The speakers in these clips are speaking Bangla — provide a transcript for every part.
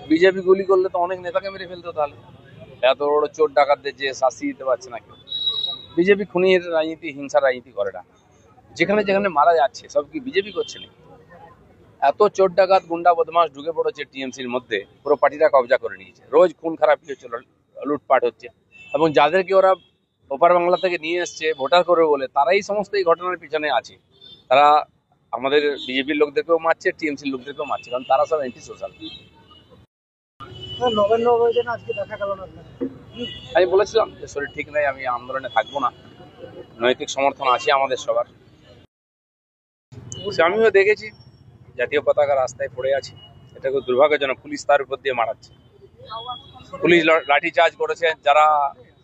বিজেপি গুলি করলে তো অনেক নেতাকে মেরে ফেলতো, তাহলে এত বড় চোর ডাকাতদের যে শাস্তি দিতে পারছে না কেউ। বিজেপি খুনির রাজনীতি, হিংসার রাজনীতি করে না। যেখানে যেখানে মারা যাচ্ছে সব কি বিজেপি করছে না? এত চোর ডাকাত গুন্ডা বদমাস ঢুকে পড়েছে টিএমসির মধ্যে, পুরো পার্টিটা কবজা করে নিয়েছে। রোজ খুন খারাপি হচ্ছে, লুটপাট হচ্ছে, এবং যাদেরকে ওরা ওপার বাংলা থেকে নিয়ে এসছে ভোটার করবে বলে, তারাই সমস্ত এই ঘটনার পিছনে আছে। তারা আমাদের বিজেপির লোকদেরকেও মারছে, টিএমসির লোকদেরকেও মারছে, কারণ তারা সব অ্যান্টি সোশ্যাল। আমি বলেছিলাম যে শরীর ঠিক নাই, আমি আন্দোলনে থাকবো না, নৈতিক সমর্থন আছে আমাদের সবার। আমিও দেখেছি জাতীয় পতাকা রাস্তায় পড়ে আছে, এটা খুব দুর্ভাগ্যজনক। পুলিশ তার উপর দিয়ে মারাচ্ছে, পুলিশ লাঠিচার্জ করেছে। যারা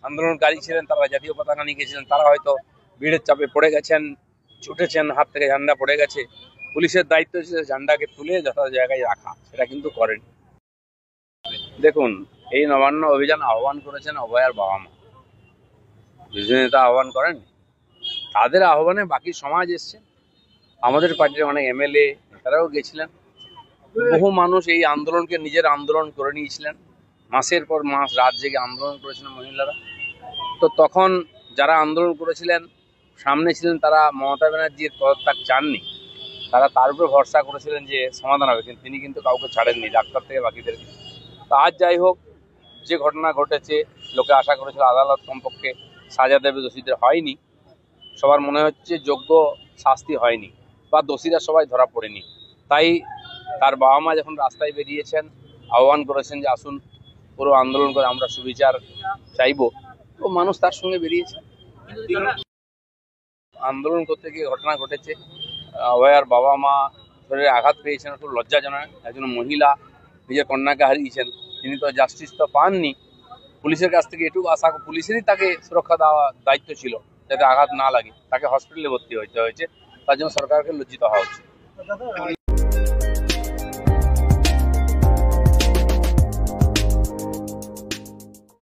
আন্দোলনকারী ছিলেন, তারা জাতীয় পতাকা নিয়ে গেছিলেন, তারা হয়তো ভিড়ের চাপে পড়ে গেছেন, ছুটেছেন, হাত থেকে ঝান্ডা পড়ে গেছে। পুলিশের দায়িত্ব ছিল ঝান্ডাকে তুলে যথা জায়গায় রাখা, সেটা কিন্তু করেন। দেখুন, এই নবান্ন অভিযান আহ্বান করেছেন অভয়ার বাবা মা, বিরোধী নেতা আহ্বান করেন। তাদের আহ্বানে বাকি সমাজ এসছে, আমাদের পার্টির অনেক এমএলএ তারাও গেছিলেন। বহু মানুষ এই আন্দোলনকে নিজের আন্দোলন করে নিয়েছিলেন, মাসের পর মাস রাত জেগে আন্দোলন করেছিলেন মহিলারা। তো তখন যারা আন্দোলন করেছিলেন, সামনে ছিলেন, তারা মমতা ব্যানার্জির পদত্যাগ চাননি, তারা তার উপরে ভরসা করেছিলেন যে সমাধান হবে, কিন্তু তিনি কিন্তু কাউকে ছাড়েননি, ডাক্তার থেকে বাকিদেরকে। তা আজ যাই হোক, যে ঘটনা ঘটেছে, লোকে আশা করেছিল আদালত কমপক্ষে সাজা দেবে, দোষীদের হয়নি। সবার মনে হচ্ছে যোগ্য শাস্তি হয়নি, বা দোষীরা সবাই ধরা পড়েনি। তাই তার বাবা মা যখন রাস্তায় বেরিয়েছেন, আহ্বান করেছেন যে আসুন পুরো আন্দোলন করে আমরা সুবিচার চাইবো, তো মানুষ তার সঙ্গে বেরিয়েছে। আন্দোলন করতে গিয়ে ঘটনা ঘটেছে, অভয়ার বাবা মা শরীরে আঘাত পেয়েছেন, খুব লজ্জাজনক। একজন মহিলা নিজের কন্যাকে হারিয়েছেন, তিনি তো জাস্টিস তো পাননি। পুলিশের কাছ থেকে এটুকু আশা, পুলিশেরই তাকে সুরক্ষা দেওয়া দায়িত্ব ছিল যাতে আঘাত না লাগে, তাকে হসপিটালে ভর্তি হতে হয়েছে। তার জন্য সরকারকে লজ্জিত হওয়া উচিত।